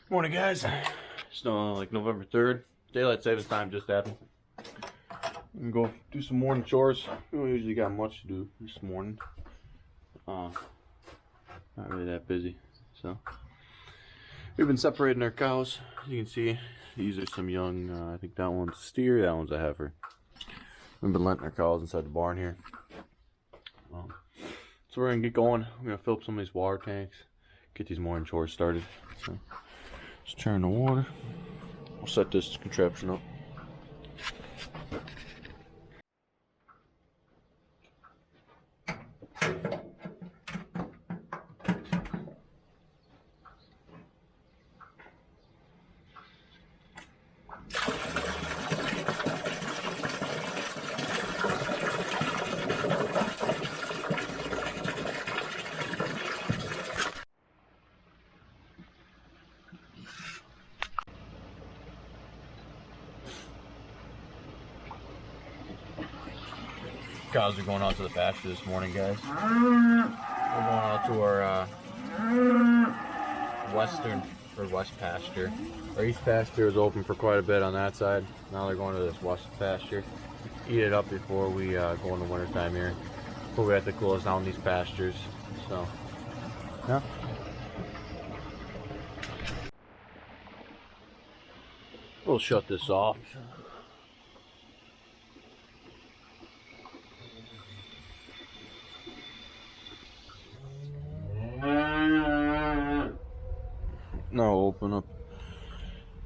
Morning, guys. It's like November 3rd. Daylight savings time just happened. I'm gonna go do some morning chores. We don't usually got much to do this morning. Not really that busy. So we've been separating our cows. As you can see, these are some young. I think that one's a steer. That one's a heifer. We've been letting our cows inside the barn here. So we're gonna get going. We're gonna fill up some of these water tanks. Get these morning chores started. So just turn the water. We'll set this contraption up. Cows are going out to the pasture this morning, guys. We're going out to our western or west pasture. Our east pasture was open for quite a bit on that side. Now they're going to this west pasture. Eat it up before we go in the winter time here. Before we have to close down these pastures. So, yeah. We'll shut this off. Now we'll open up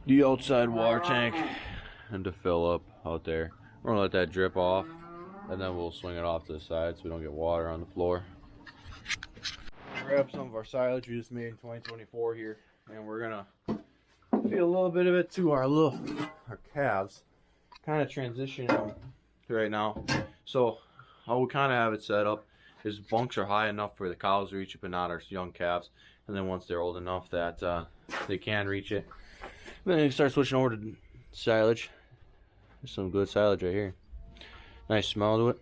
the outside water tank and to fill up out there. We're gonna let that drip off and then we'll swing it off to the side so we don't get water on the floor. Grab some of our silage we just made in 2024 here, and we're gonna feed a little bit of it to our calves. Kind of transition them right now. So how we kind of have it set up is bunks are high enough for the cows to reach it, but not our young calves. And then once they're old enough that they can reach it, then you start switching over to silage. There's some good silage right here. Nice smell to it.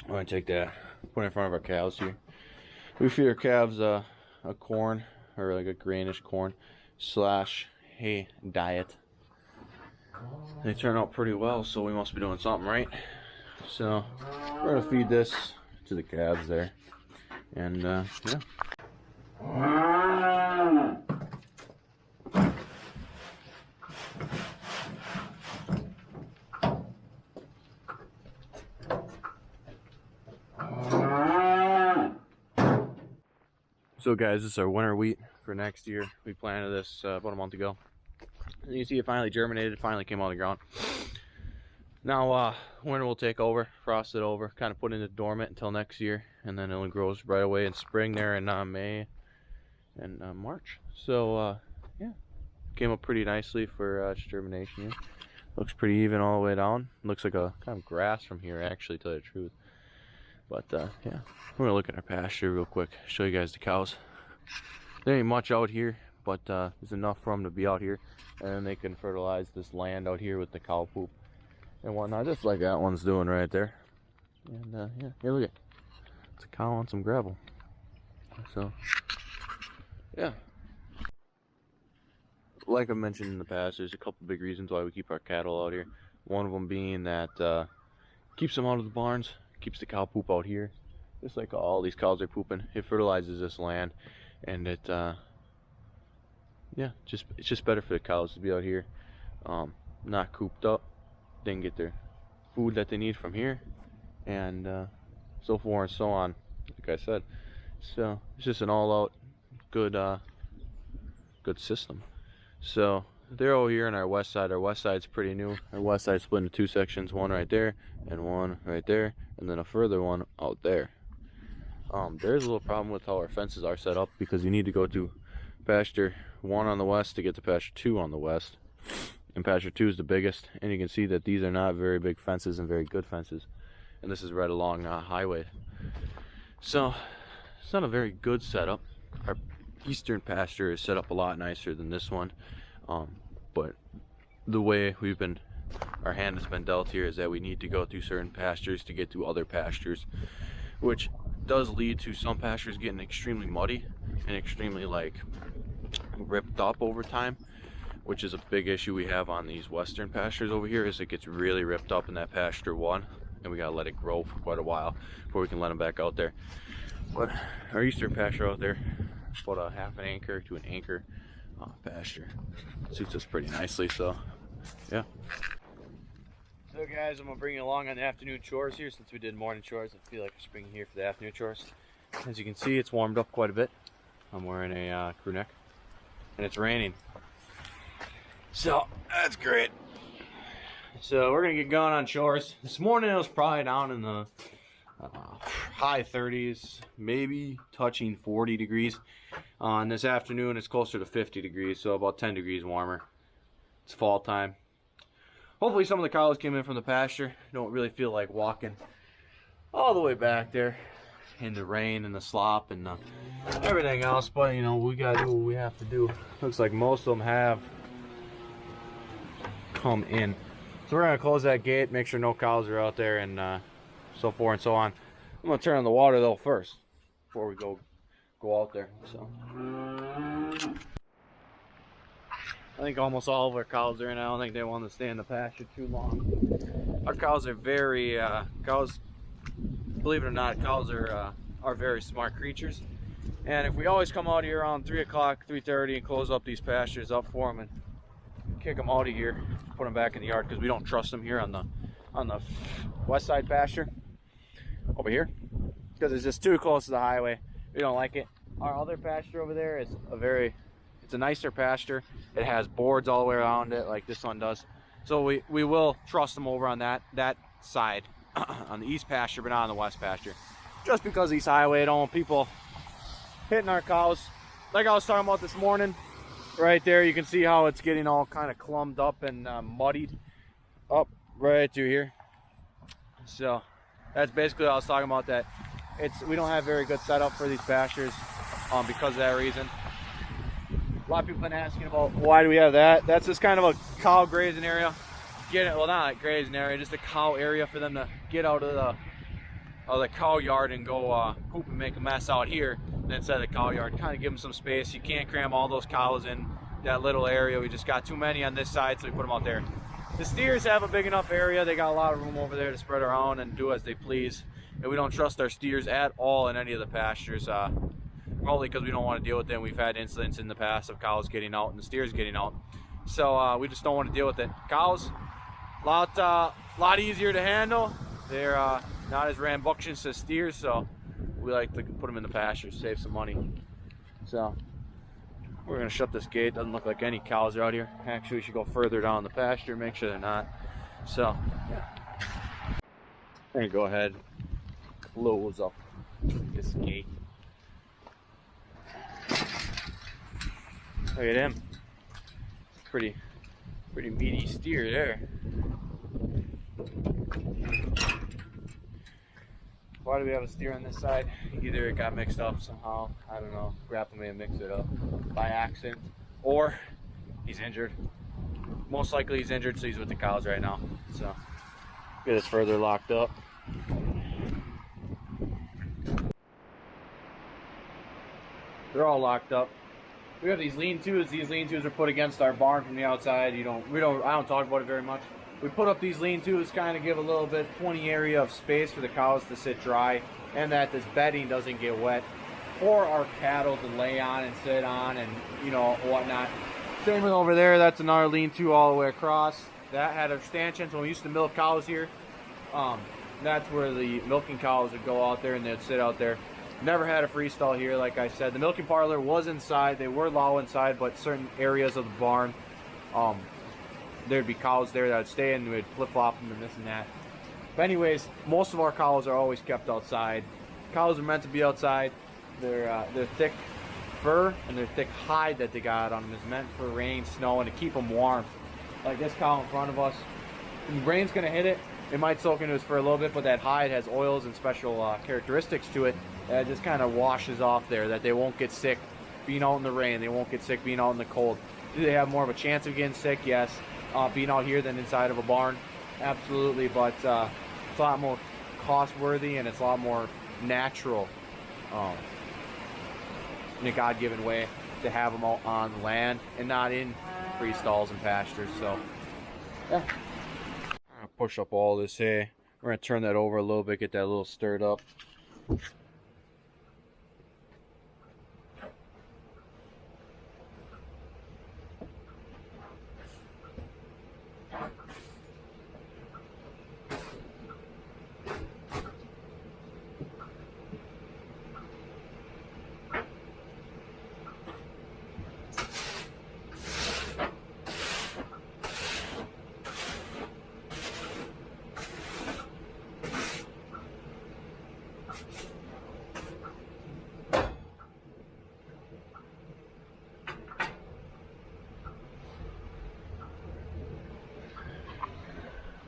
I'm gonna take that, put it in front of our cows here. We feed our calves a corn, or like a grainish corn slash hay diet. They turn out pretty well, so we must be doing something right. So we're gonna feed this to the calves there, and yeah. So guys, this is our winter wheat for next year. We planted this about a month ago. And you can see it finally germinated, finally came out of the ground. Now winter will take over, frost it over, kind of put it into dormant until next year, and then it grows right away in spring there in May and March. So yeah, came up pretty nicely for germination here. Looks pretty even all the way down. Looks like a kind of grass from here, actually, to tell you the truth. But yeah, we're gonna look at our pasture real quick, show you guys the cows. There ain't much out here, but there's enough for them to be out here, and then they can fertilize this land out here with the cow poop and whatnot, just like that one's doing right there. And yeah, here, look at it. It's a cow on some gravel. So yeah, like I mentioned in the past, there's a couple big reasons why we keep our cattle out here. One of them being that keeps them out of the barns, keeps the cow poop out here, just like all these cows are pooping. It fertilizes this land, and it yeah, it's just better for the cows to be out here, not cooped up. They can get their food that they need from here, and so forth and so on, like I said. So it's just an all-out good good system. So they're over here on our west side. Our west side's pretty new. Our west side's split into two sections, one right there and one right there, and then a further one out there. There's a little problem with how our fences are set up, because you need to go to pasture 1 on the west to get to pasture 2 on the west, and pasture 2 is the biggest. And you can see that these are not very big fences and very good fences, and this is right along a highway, so it's not a very good setup. Our eastern pasture is set up a lot nicer than this one, but the way our hand has been dealt here is that we need to go through certain pastures to get to other pastures, which does lead to some pastures getting extremely muddy and extremely like ripped up over time, which is a big issue we have on these western pastures over here. Is it gets really ripped up in that pasture one, and we gotta let it grow for quite a while before we can let them back out there. But our eastern pasture out there, about a half an acre to an acre pasture, suits us pretty nicely. So yeah. So guys, I'm gonna bring you along on the afternoon chores here. Since we did morning chores, I feel like I'm springing here for the afternoon chores. As you can see, it's warmed up quite a bit. I'm wearing a crew neck, and it's raining, so that's great. So we're gonna get going on chores. This morning it was probably down in the high 30s, maybe touching 40 degrees. And this afternoon it's closer to 50 degrees, so about 10 degrees warmer. It's fall time. Hopefully some of the cows came in from the pasture. Don't really feel like walking all the way back there in the rain and the slop and everything else, but you know, we gotta do what we have to do. Looks like most of them have come in, so we're gonna close that gate, make sure no cows are out there, and so forth and so on. I'm gonna turn on the water though first before we go out there. So I think almost all of our cows are in. I don't think they want to stay in the pasture too long. Our cows are very believe it or not, cows are very smart creatures, and if we always come out here around 3 o'clock, 3:30, and close up these pastures up for them and kick them out of here, put them back in the yard, because we don't trust them here on the west side pasture over here, because it's just too close to the highway. We don't like it. Our other pasture over there is it's a nicer pasture. It has boards all the way around it like this one does, so we will trust them over on that side on the east pasture, but not on the west pasture, just because East Highway. I don't want people hitting our cows. Like I was talking about this morning, right there you can see how it's getting all kind of clumped up and muddied up right through here. So that's basically what I was talking about, that we don't have very good setup for these pastures because of that reason. A lot of people have been asking about why do we have that. That's just kind of a cow grazing area. Well, not a grazing area, just a cow area for them to get out of the cow yard and go poop and make a mess out here instead of the cow yard. Kind of give them some space. You can't cram all those cows in that little area. We just got too many on this side, so we put them out there. The steers have a big enough area. They got a lot of room over there to spread around and do as they please. And we don't trust our steers at all in any of the pastures, probably because we don't want to deal with them. We've had incidents in the past of cows getting out and the steers getting out, so we just don't want to deal with it. Cows, lot easier to handle. They're not as rambunctious as steers, so we like to put them in the pasture, save some money. So we're gonna shut this gate. Doesn't look like any cows are out here. Actually, we should go further down the pasture, make sure they're not. So yeah, we're gonna go ahead, close up this gate. Look at him. Pretty meaty steer there. Why do we have a steer on this side? Either it got mixed up somehow, I don't know, Grandpa may have mixed it up by accident, or he's injured. Most likely he's injured, so he's with the cows right now. So get us further locked up. They're all locked up. We have these lean-tos. These lean-tos are put against our barn from the outside. I don't talk about it very much. We put up these lean-tos, kind of give a little bit 20 area of space for the cows to sit dry, and that this bedding doesn't get wet, for our cattle to lay on and sit on, and you know, whatnot. Same with over there. That's another lean-to all the way across. That had a stanchion, so when we used to milk cows here, that's where the milking cows would go out there and they'd sit out there. Never had a freestall here, like I said. The milking parlor was inside. They were low inside, but certain areas of the barn, there'd be cows there that would stay and we'd flip-flop them and this and that. But anyways, most of our cows are always kept outside. Cows are meant to be outside. Their thick fur and their thick hide that they got on them is meant for rain, snow, and to keep them warm. Like this cow in front of us, when the rain's gonna hit it, it might soak into his fur a little bit, but that hide has oils and special characteristics to it that just kind of washes off there, that they won't get sick being out in the rain. They won't get sick being out in the cold. Do they have more of a chance of getting sick? Yes. Being out here than inside of a barn? Absolutely, but it's a lot more cost-worthy and it's a lot more natural in a God-given way to have them out on land and not in free stalls and pastures. So yeah, I'm gonna push up all this hay. We're gonna turn that over a little bit, get that a little stirred up.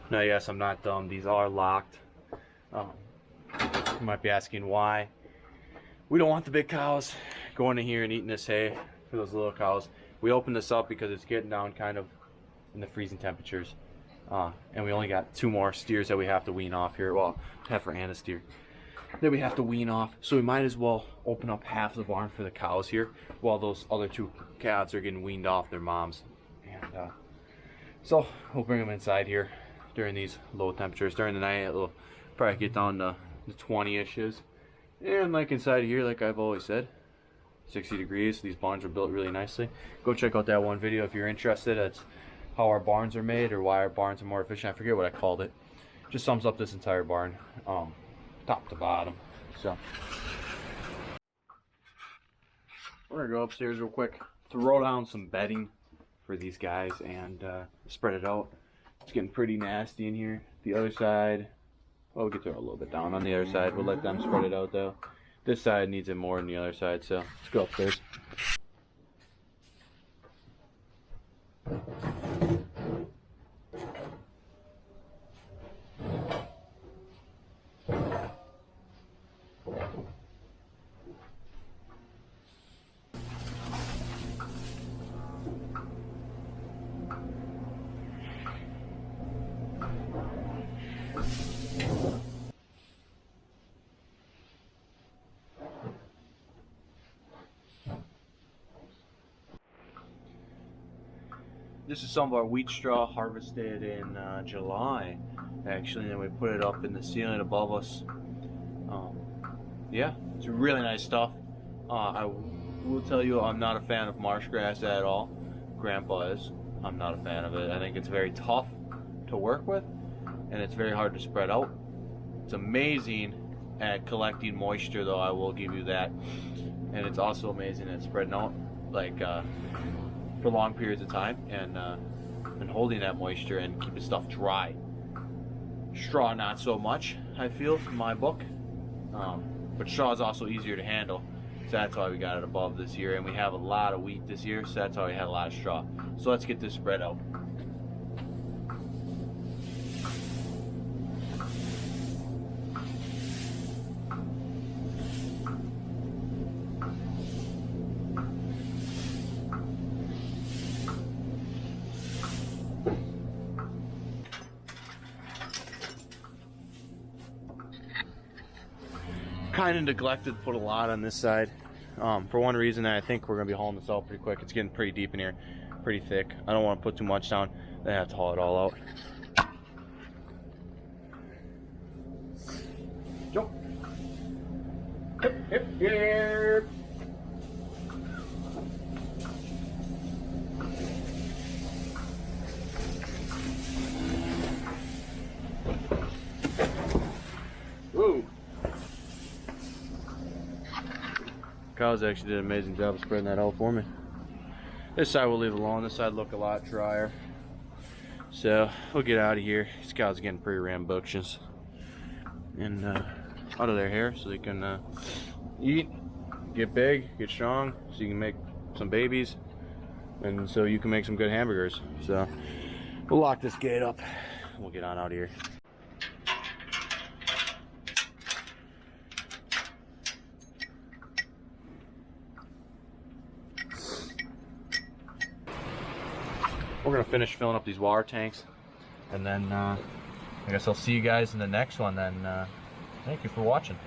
Now, yes, I'm not dumb. These are locked. You might be asking why. We don't want the big cows going in here and eating this hay for those little cows. We opened this up because it's getting down kind of in the freezing temperatures. And we only got 2 more steers that we have to wean off here. Well, heifer and a steer that we have to wean off. So we might as well open up half the barn for the cows here while those other 2 calves are getting weaned off their moms. And so we'll bring them inside here during these low temperatures. During the night, it'll probably get down to the 20-ishes. And like inside here, like I've always said, 60 degrees. These barns are built really nicely. Go check out that one video if you're interested. It's how our barns are made, or why our barns are more efficient. I forget what I called it. Just sums up this entire barn, top to bottom. So we're gonna go upstairs real quick, throw down some bedding for these guys, and spread it out. It's getting pretty nasty in here. The other side, well, we could throw a little bit down on the other side. We'll let them spread it out though. This side needs it more than the other side, so let's go upstairs. This is some of our wheat straw harvested in July, actually, and then we put it up in the ceiling above us. Yeah, it's really nice stuff. I will tell you, I'm not a fan of marsh grass at all. Grandpa is. I'm not a fan of it. I think it's very tough to work with, and it's very hard to spread out. It's amazing at collecting moisture, though, I will give you that. And it's also amazing at spreading out, like, for long periods of time, and holding that moisture and keeping stuff dry. Straw, not so much, I feel, in my book. But straw is also easier to handle, so that's why we got it above this year. And we have a lot of wheat this year, so that's why we had a lot of straw. So let's get this spread out. Kind of neglected to put a lot on this side, for one reason. I think we're gonna be hauling this out pretty quick. It's getting pretty deep in here, pretty thick. I don't want to put too much down, then I have to haul it all out. Jump. Hip, hip, hip. Woo. Cows actually did an amazing job of spreading that out for me. This side we'll leave alone. This side look a lot drier. So we'll get out of here. These cows are getting pretty rambunctious and out of their hair, so they can eat, get big, get strong, so you can make some babies, and so you can make some good hamburgers. So we'll lock this gate up. We'll get on out of here. We're gonna finish filling up these water tanks, and then I guess I'll see you guys in the next one. Then thank you for watching.